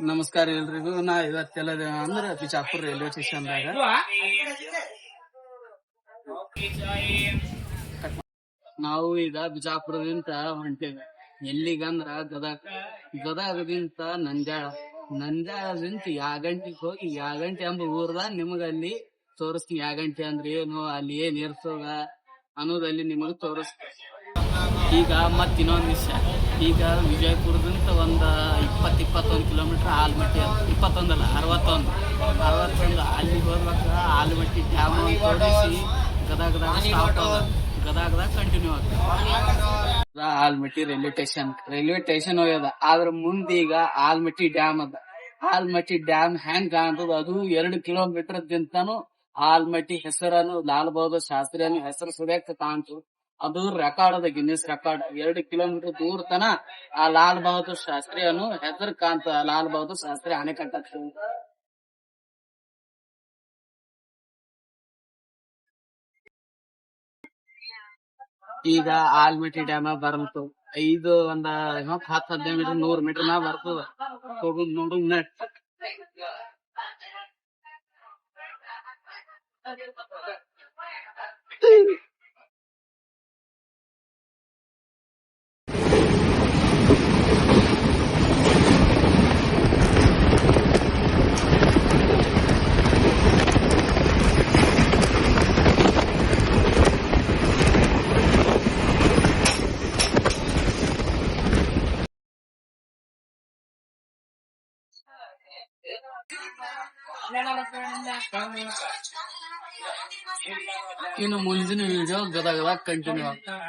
ನಮಸ್ಕಾರ ಎಲ್ರಿಗೂ. ನಾ ಇವತ್ತೆಲ್ಲ ಅಂದ್ರೆ ಬಿಜಾಪುರ ರೈಲ್ವೆ ಸ್ಟೇಷನ್ದಾಗ ನಾವು ಈಗ ಬಿಜಾಪುರದಿಂದ ಹೊಂಟೇವೆ. ಎಲ್ಲಿಗಂದ್ರ ಗದಗದಿಂದ ನಂದ್ಯಾಳದಿಂದ ಯಾಗಂಟಿಗೆ ಹೋಗಿ ಯಾಗಂಟಿ ಎಂಬ ಊರ್ದಾಗ ನಿಮಗಲ್ಲಿ ತೋರಿಸ್ತೀನಿ. ಯಾಗಂಟಿ ಅಂದ್ರೆ ಏನು, ಅಲ್ಲಿ ಏನ್ ಇರ್ತದ ಅನ್ನೋದಲ್ಲಿ ನಿಮಗ್ ತೋರಿಸ್ತೀನಿ. ಈಗ ಮತ್ ಇನ್ನೊಂದ್ ವಿಷಯ, ಈಗ ವಿಜಯಪುರದಿಂದ ಒಂದ್ 21 ಕಿಲೋಮೀಟರ್ ಆಲ್ಮಟ್ಟಿ, 21 ಅಲ್ಲ 61 ಅಲ್ಲಿ ಹೋಗ್ಬೇಕ. ಆಲ್ಮಟ್ಟಿ ಡ್ಯಾಮ್ ತೋರಿಸಿ ಗದಗದಾಗ ಕಂಟಿನ್ಯೂ ಆಗ್ತದೆ. ಆಲ್ಮಟ್ಟಿ ರೈಲ್ವೆ ಸ್ಟೇಷನ್ ಹೋಗ್ಯದ. ಆದ್ರ ಮುಂದೀಗ ಆಲ್ಮಟ್ಟಿ ಡ್ಯಾಮ್ ಅದ. ಆಲ್ಮಟ್ಟಿ ಡ್ಯಾಮ್ ಹೆಂಗ್ ಕಾಣ್ತದ, ಅದು 2 ಕಿಲೋಮೀಟರ್ ದಿಂತಾನು ಆಲ್ಮಟ್ಟಿ ಹೆಸರನ್ನು ಲಾಲ್ ಬಹದ್ದೂರ್ ಶಾಸ್ತ್ರಿ ಅನ್ನೋ ಹೆಸರು ಸುರ್ಯಕ್ ಕಾಣ್ತು. ಅದು ರೆಕಾರ್ಡ್ ಅದ, ಗಿನ್ನಿಸ್ ರೆಕಾರ್ಡ್. 2 ಕಿಲೋಮೀಟರ್ ದೂರ ತನ ಆ ಲಾಲ್ ಬಹದ್ದೂರ್ ಶಾಸ್ತ್ರಿ ಅನ್ನೋ ಹೆಸರು ಕಾಣ್ತ. ಲಾಲ್ ಬಹದ್ದೂರ್ ಶಾಸ್ತ್ರಿ ಅಣೆಕಟ್ಟ. ಈಗ ಆಲ್ಮಟ್ಟಿ ಡ್ಯಾಮ್ ಬರಂತು ಒಂದ್ 10-15 ಮೀಟರ್ 100 ಮೀಟರ್ ನಾ ಬರ್ತದ. ಹೋಗುದ್ ನೋಡು. ಇನ್ನು ಮುಂದಿನ ವಿಡಿಯೋ ಗದಗದಾಗ ಕಂಟಿನ್ಯೂ ಆಗ್ತದೆ.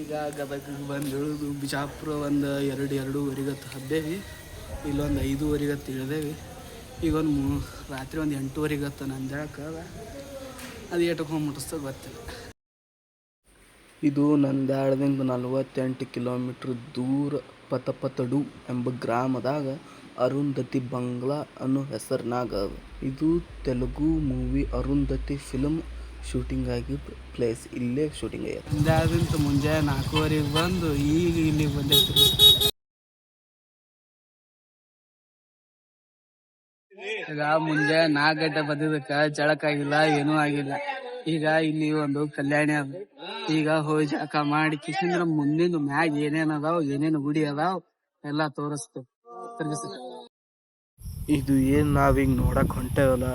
ಈಗ ಗದಗ ಬಂದು ಇಳಿದು ಬಿಜಾಪುರ ಒಂದು 2-2:30 ಹದ್ದೇವಿ. ಇಲ್ಲೊಂದು 5:30 ಇಳಿದೇವಿ. ಈಗ ರಾತ್ರಿ ಒಂದು 8:30 ನಂದ್ಯಾಳಕ್ಕೆ ಅದು ಏಟಕ್ಕೆ ಹೋಗಿ ಮುಟ್ಟಿಸ್ತದೆ ಗೊತ್ತಿಲ್ಲ. ಇದು ನಂದ್ಯಾಳದಿಂದ 48 ಕಿಲೋಮೀಟ್ರ್ ದೂರ ಪತಪತಡು ಎಂಬ ಗ್ರಾಮದಾಗ ಅರುಂಧತಿ ಬಂಗ್ಲಾ ಅನ್ನೋ ಹೆಸರಿನಾಗ ಅದ. ಇದು Telugu movie Arundhati film shooting ಆಗಿದ್ದ ಪ್ಲೇಸ್. ಇಲ್ಲೇ ಶೂಟಿಂಗ್ ಆಗ್ಯದ. ನಂದ್ಯಾಳದಿಂದ ಮುಂಜಾನೆ 4:30 ಬಂದು ಈಗ ಇಲ್ಲಿಗೆ ಬಂದಿರ್ತೀವಿ. ಈಗ ಮುಂಜಾನೆ 4 ಗಂಟೆ ಬಂದಿದ್ದಕ್ಕ ಜಳಕ್ಕಾಗಿಲ್ಲ, ಏನೂ ಆಗಿಲ್ಲ. ಈಗ ಇಲ್ಲಿ ಒಂದು ಕಲ್ಯಾಣಿ ಅದ. ಈಗ ಹೋಗಿ ಜಳಕ ಮಾಡಿ ಕಿಸಿಂದ್ರ ಮುಂದಿನ ಮ್ಯಾಗ ಏನೇನ್ ಅದಾವ್, ಏನೇನು ಗುಡಿ ಅದಾವ್ ಎಲ್ಲಾ ತೋರಿಸ್ತೇವೆ. ಇದು ಏನ್ ನಾವೀಗ ನೋಡಕ್ ಹೊಂಟೇವಲ್ಲ,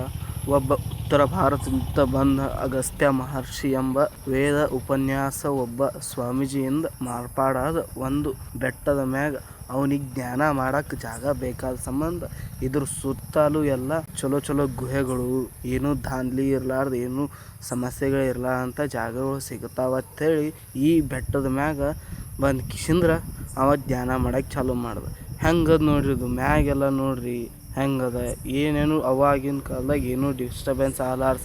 ಒಬ್ಬ ಉತ್ತರ ಭಾರತದಿಂದ ಬಂದ ಅಗಸ್ತ್ಯ ಮಹರ್ಷಿ ಎಂಬ ವೇದ ಉಪನ್ಯಾಸ ಒಬ್ಬ ಸ್ವಾಮೀಜಿಯಿಂದ ಮಾರ್ಪಾಡಾದ ಒಂದು ಬೆಟ್ಟದ ಮ್ಯಾಗ ಅವನಿಗೆ ಜ್ಞಾನ ಮಾಡಕ್ ಜಾಗ ಬೇಕಾದ ಸಂಬಂಧ ಇದ್ರ ಸುತ್ತಲೂ ಎಲ್ಲ ಚಲೋ ಗುಹೆಗಳು, ಏನು ದಾನ್ಲಿ ಇರ್ಲಾರ್ದ, ಏನು ಸಮಸ್ಯೆಗಳು ಇರ್ಲಾರ್ದಂಥ ಜಾಗಗಳು ಸಿಗ್ತಾವತ್ತೇಳಿ ಈ ಬೆಟ್ಟದ ಮ್ಯಾಗ ಬಂದು ಕಿಶಿಂದ್ರ ಅವ ಧ್ಯಾನ ಮಾಡಕ್ಕೆ ಚಾಲೂ ಮಾಡ್ದ. ಹೆಂಗದ ನೋಡ್ರಿ, ಇದು ಮ್ಯಾಗೆಲ್ಲ ನೋಡ್ರಿ ಹೆಂಗದ. ಏನೇನು ಅವಾಗಿನ ಕಾಲದಾಗ ಏನೂ ಡಿಸ್ಟರ್ಬೆನ್ಸ್ ಆಗಲಾರ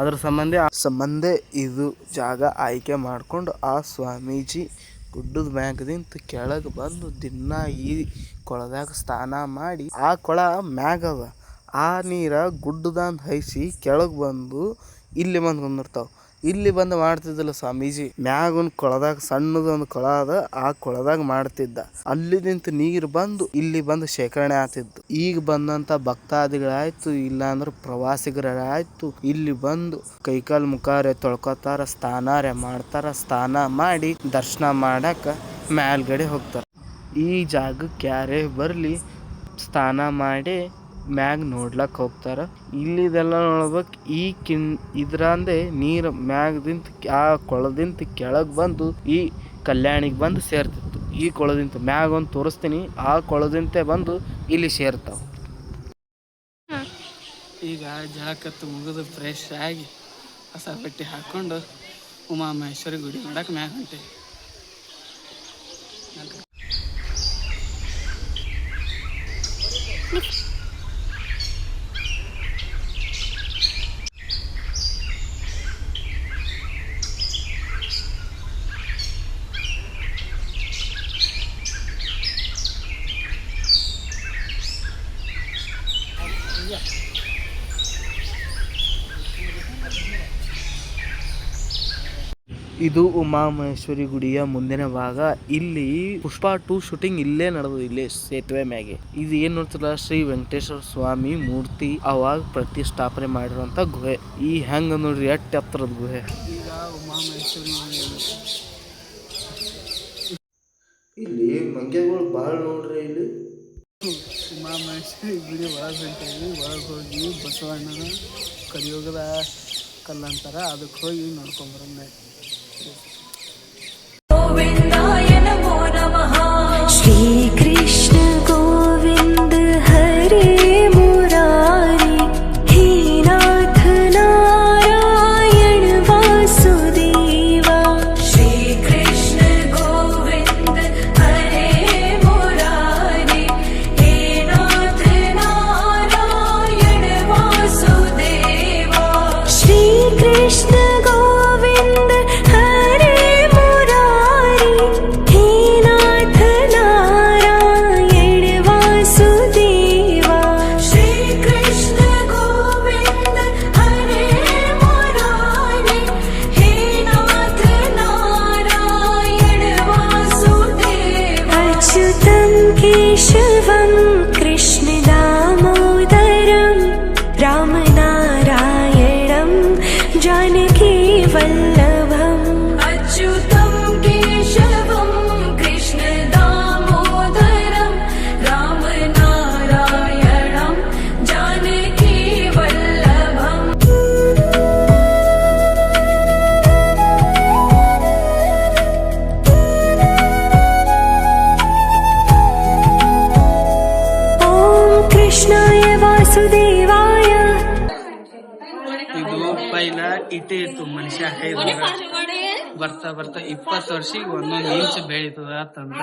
ಅದ್ರ ಸಂಬಂಧ ಇದು ಜಾಗ ಆಯ್ಕೆ ಮಾಡ್ಕೊಂಡು ಆ ಸ್ವಾಮೀಜಿ ಗುಡ್ಡದ ಮ್ಯಾಗದಿಂತ ಕೆಳಗೆ ಬಂದು ದಿನ ಈ ಕೊಳದಾಗ ಸ್ನಾನ ಮಾಡಿ, ಆ ಕೊಳ ಮ್ಯಾಗದ, ಆ ನೀರ ಗುಡ್ಡದಂದು ಹೈಸಿ ಕೆಳಗೆ ಬಂದು ಇಲ್ಲಿ ಬಂದು ಕುಂದಿರ್ತಾವ. ಇಲ್ಲಿ ಬಂದು ಮಾಡ್ತಿದ್ದಿಲ್ಲ ಸ್ವಾಮೀಜಿ, ಮ್ಯಾಗೊಂದು ಕೊಳದಾಗ ಸಣ್ಣದೊಂದು ಕೊಳ ಅದ, ಆ ಕೊಳದಾಗ ಮಾಡ್ತಿದ್ದ. ಅಲ್ಲಿದಿಂತ ನೀರು ಬಂದು ಇಲ್ಲಿ ಬಂದು ಶೇಖರಣೆ ಆಗ್ತಿತ್ತು. ಈಗ ಬಂದಂತ ಭಕ್ತಾದಿಗಳಾಯ್ತು, ಇಲ್ಲಾಂದ್ರೆ ಪ್ರವಾಸಿಗರಾಯ್ತು, ಇಲ್ಲಿ ಬಂದು ಕೈಕಾಲು ಮುಖಾರೆ ತೊಳ್ಕೊತಾರ, ಸ್ನಾನಾರೆ ಮಾಡ್ತಾರ. ಸ್ನಾನ ಮಾಡಿ ದರ್ಶನ ಮಾಡಕ ಮ್ಯಾಲ್ಗಡೆ ಹೋಗ್ತಾರ. ಈ ಜಾಗಕ್ಕೆ ಯಾರೇ ಬರ್ಲಿ ಸ್ನಾನ ಮಾಡಿ ಮ್ಯಾಗ ನೋಡ್ಲಕ್ಕೆ ಹೋಗ್ತಾರ. ಇಲ್ಲಿದೆಲ್ಲ ನೋಡ್ಬೇಕು. ಇದ್ರಂದೆ ನೀರು ಮ್ಯಾಗದಿಂತ ಆ ಕೊಳದಿಂದ ಕೆಳಗೆ ಬಂದು ಈ ಕಲ್ಯಾಣಿಗೆ ಬಂದು ಸೇರ್ತಿತ್ತು. ಈ ಕೊಳದಿಂದ ಮ್ಯಾಗ ಒಂದು ತೋರಿಸ್ತೀನಿ, ಆ ಕೊಳದಿಂತೆ ಬಂದು ಇಲ್ಲಿ ಸೇರ್ತಾವ. ಈಗ ಜಳಕತ್ತು ಮುಗಿದು ಫ್ರೆಶ್ ಆಗಿ ಹೊಸ ಬಟ್ಟೆ ಹಾಕೊಂಡು ಉಮಾ ಮಹೇಶ್ವರಿ ಗುಡಿ ನೋಡಕ್ಕೆ ಮ್ಯಾಗ ಹೊಂಟೇವಿ. ಇದು ಉಮಾಮಹೇಶ್ವರಿ ಗುಡಿಯ ಮುಂದಿನ ಭಾಗ. ಇಲ್ಲಿ ಪುಷ್ಪ 2 ಶೂಟಿಂಗ್ ಇಲ್ಲೇ ನಡೆದು, ಇಲ್ಲೇ ಸೇತುವೆ ಮ್ಯಾಗೆ. ಇದು ಏನ್ ನೋಡ್ತಿಲ್ಲ, ಶ್ರೀ ವೆಂಕಟೇಶ್ವರ ಸ್ವಾಮಿ ಮೂರ್ತಿ ಅವಾಗ ಪ್ರತಿಷ್ಠಾಪನೆ ಮಾಡಿರುವಂತ ಗುಹೆ. ಈ ಹೆಂಗ ನೋಡ್ರಿ ಎಷ್ಟ್ ಎತ್ತರದ ಗುಹೆ. ಈಗ ಉಮಾಮಹೇಶ್ವರಿ ಇಲ್ಲಿ ಮಂಗೆಗಳು ಬಾಳ್ ನೋಡ್ರಿ. ಇಲ್ಲಿ ಉಮಾಮಹೇಶ್ವರಿ ಗುಡಿ ಒಳಗೆ ಹೊಂಟೇವಿ. ಒಳಗೆ ಹೋಗಿ ಬಸವಣ್ಣನ ಕಲಿಯುಗದ ಕಲ್ಲಂತಾರ, ಅದಕ್ಕೆ ಹೋಗಿ ನೋಡ್ಕೊಂಬರಮ್ಮ. श्री कृष्ण गोविंद हरे मुरारी, हे नाथ नारायण वासुदेवा। श्री कृष्ण गोविंद हरे मुरारी, हे नाथ नारायण वासुदेवा। श्री कृष्ण गोविंद हरे मुरारी, हे नाथ नारायण वासुदेवा। श्री कृष्ण गोविंद हरे मुरारी, हे नाथ नारायण वासुदेवा। अच्युतं केशवं कृष्ण दामोदरं रामनारायणं जानकी वल्लभम्। अच्युतं केशवं कृष्ण दामोदरं रामनारायणं जानकी वल्लभम्। ॐ कृष्णाय वासुदेवाय। ಇದು ಪೈಲ ಇಟೇ ಇತ್ತು, ಮನುಷ್ಯ ಬರ್ತಾ ಬರ್ತಾ 20 ವರ್ಷಕ್ಕೆ ಒಂದೊಂದು ಇಂಚ್ ಬೆಳೀತದ ಅಂತಂದ.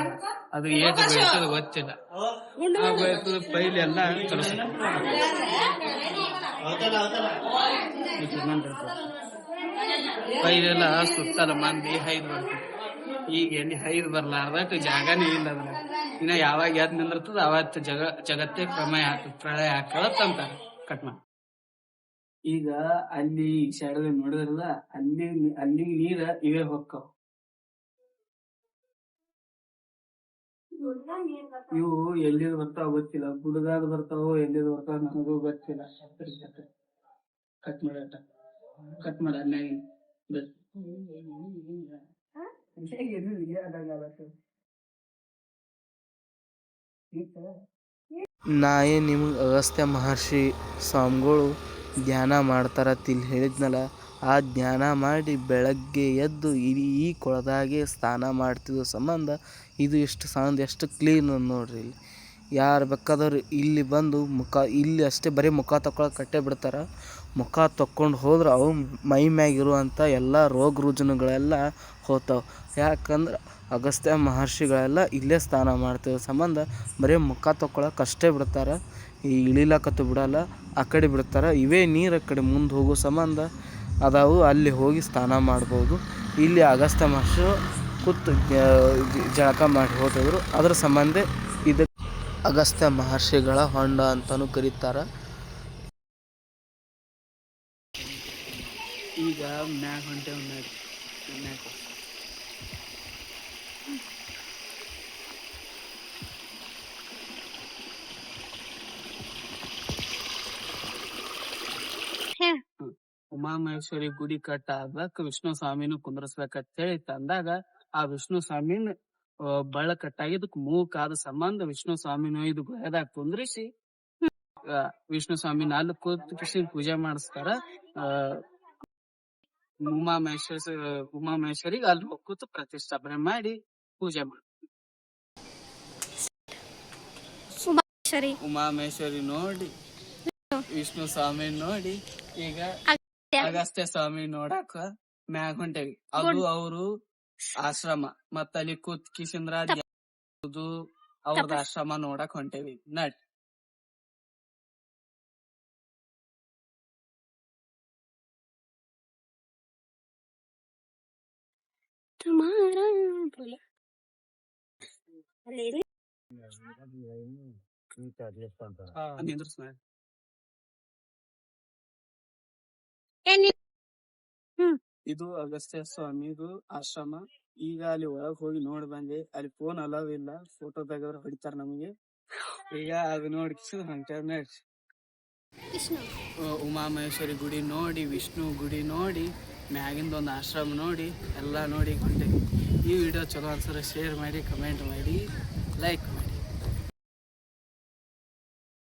ಅದು ಏಟು ಬೆಳೀತದ ಗೊತ್ತಿಲ್ಲ. ಆ ಬೆಳೀತದ ಪೈಲ ಎಲ್ಲ ಪೈಲೆಲ್ಲ ಸುತ್ತಲ ಮಂದಿ ಹೈದ್ ಬರ್ತದೆ. ಈಗ ಎಲ್ಲಿ ಹೈದ್ ಬರ್ಲಾರ್ದಕ್ಕೆ ಜಾಗನೇ ಇಲ್ಲ. ಅದ್ರ ಇನ್ನ ಯಾವಾಗ ಎದ್ ನಿಂದಿರ್ತದ ಅವತ್ತು ಜಗತ್ತೇ ಪ್ರಳಯ ಹಾಕದಂತ ಕಟ್ನ. ಈಗ ಅಲ್ಲಿ ಶಾಡದ ನೋಡಿದ್ರಲ್ಲ, ಅಲ್ಲಿ ನೀರ ಇವೇ ಹೊಕ್ಕವ. ಇವು ಎಲ್ಲಿದ್ ಬರ್ತಾವ ಗೊತ್ತಿಲ್ಲ, ಗುಡ್ದಾಗ ಬರ್ತಾವೋ ಎಲ್ಲಿದ್ ಬರ್ತಾವ ನನಗೂ ಗೊತ್ತಿಲ್ಲ. ಕಟ್ ಮಾಡಾಟ ಕಟ್ ಮಾಡ ನಾ ಏನು ನಿಮಗೆ ಅಗಸ್ತ್ಯ ಮಹರ್ಷಿ ಸ್ವಾಮಿಗಳು ಧ್ಯಾನ ಮಾಡ್ತಾರತ್ತ ಇಲ್ಲಿ ಹೇಳಿದ್ನಲ್ಲ, ಆ ಧ್ಯಾನ ಮಾಡಿ ಬೆಳಗ್ಗೆ ಎದ್ದು ಈ ಕೊಳದಾಗೆ ಸ್ನಾನ ಮಾಡ್ತಿದ್ದ ಸಂಬಂಧ ಇದು ಎಷ್ಟು ಸೌಂಡ್ ಎಷ್ಟು ಕ್ಲೀನ್ ನೋಡ್ರಿ. ಇಲ್ಲಿ ಯಾರು ಬೇಕಾದವ್ರು ಇಲ್ಲಿ ಬಂದು ಇಲ್ಲಿ ಅಷ್ಟೇ ಬರೀ ಮುಖ ತೊಗೊಳಕ್ಕೆ ಕಟ್ಟೆ ಬಿಡ್ತಾರೆ. ಮುಖ ತೊಕ್ಕೊಂಡು ಹೋದ್ರೆ ಅವು ಮೈ ಮ್ಯಾಗಿರುವಂಥ ಎಲ್ಲ ರೋಗ ರುಜಿನಗಳೆಲ್ಲ ಹೋಗ್ತಾವೆ. ಯಾಕಂದ್ರೆ ಅಗಸ್ತ್ಯ ಮಹರ್ಷಿಗಳೆಲ್ಲ ಇಲ್ಲೇ ಸ್ನಾನ ಮಾಡ್ತಿದ್ದ ಸಂಬಂಧ ಬರೀ ಮುಖ ತೊಗೊಳಕ್ಕೆ ಅಷ್ಟೇ ಬಿಡ್ತಾರೆ. ಈ ಇಳಿಲಕತ್ತು ಬಿಡಲ್ಲ, ಆ ಕಡೆ ಬಿಡ್ತಾರೆ. ಇವೇ ನೀರು ಆ ಕಡೆ ಮುಂದೆ ಹೋಗೋ ಸಂಬಂಧ ಅದಾವು, ಅಲ್ಲಿ ಹೋಗಿ ಸ್ನಾನ ಮಾಡ್ಬೋದು. ಇಲ್ಲಿ ಅಗಸ್ತ್ಯ ಮಹರ್ಷಿ ಕೂತು ಜಳಕ ಮಾಡಿ ಹೋಗಿದ್ರು. ಅದ್ರ ಸಂಬಂಧ ಇದು ಅಗಸ್ತ್ಯ ಮಹರ್ಷಿಗಳ ಹೊಂಡ ಅಂತಲೂ ಕರೀತಾರೆ. ಈಗ ಮ್ಯಾಗ ಹೊಂಟೇವ್ ಮ್ಯಾಗ ಉಮಾಮಹೇಶ್ವರಿ ಗುಡಿ ಕಟ್ಟಾದಕ್ಕೆ ವಿಷ್ಣು ಸ್ವಾಮಿನೂ ಕುಂದ್ರಸ್ಬೇಕಂತ ಹೇಳಿ ತಂದಾಗ, ಆ ವಿಷ್ಣು ಸ್ವಾಮಿನ ಬಳ್ಳ ಕಟ್ಟಾಗಿದ್ದಕ್ ಮೂಕಾದ ಸಂಬಂಧ ವಿಷ್ಣು ಸ್ವಾಮಿನ ಇದು ಗುಹೆದಾಗ ಕುಂದ್ರಿಸಿ ವಿಷ್ಣು ಸ್ವಾಮಿನ ಅಲ್ಲಿ ಕೂತ್ಕಿಸಿ ಪೂಜೆ ಮಾಡಿಸ್ತಾರ. ಉಮಾಮಹೇಶ್ವರಿಗೆ ಅಲ್ಲಿ ಹೋಗ್ಕೂತು ಪ್ರತಿಷ್ಠಾಪನೆ ಮಾಡಿ ಪೂಜೆ ಮಾಡಿ ಉಮಾಮಹೇಶ್ವರಿ ನೋಡಿ ವಿಷ್ಣು ಸ್ವಾಮಿ ನೋಡಿ ಈಗ ಅಗಸ್ತ್ಯ ಸ್ವಾಮಿ ನೋಡಾಕ ಮ್ಯಾಗ ಹೊಂಟೇವಿ. ಅದು ಅವರು ಆಶ್ರಮ, ಮತ್ತ ಅಲ್ಲಿ ಕೂತ್ ಕಿಶಂದ್ರ ಅವ್ರದ ಆಶ್ರಮ ನೋಡಕ್ ಹೊಂಟೇವಿ. ನಡ್ ಇದು ಅಗಸ್ತ್ಯ ಸ್ವಾಮಿದು ಆಶ್ರಮ. ಈಗ ಅಲ್ಲಿ ಒಳಗ್ ಹೋಗಿ ನೋಡಿ ಬಂದೆ. ಅಲ್ಲಿ ಫೋನ್ ಅಲವ್ ಇಲ್ಲ, ಫೋಟೋ ತೆಗೆದ್ರೆ ಹೊಡಿತಾರ ನಮಗೆ. ಈಗ ಅದು ನೋಡಿ ಉಮಾಮಹೇಶ್ವರಿ ಗುಡಿ ನೋಡಿ, ವಿಷ್ಣು ಗುಡಿ ನೋಡಿ, ಮ್ಯಾಗಿಂದ ಒಂದು ಆಶ್ರಮ ನೋಡಿ, ಎಲ್ಲ ನೋಡಿ ಹೊಂಟೇವಿ. ಈ ವಿಡಿಯೋ ಚಲೋ ಅನ್ಸರೆ ಶೇರ್ ಮಾಡಿ, ಕಮೆಂಟ್ ಮಾಡಿ, ಲೈಕ್ ಮಾಡಿ.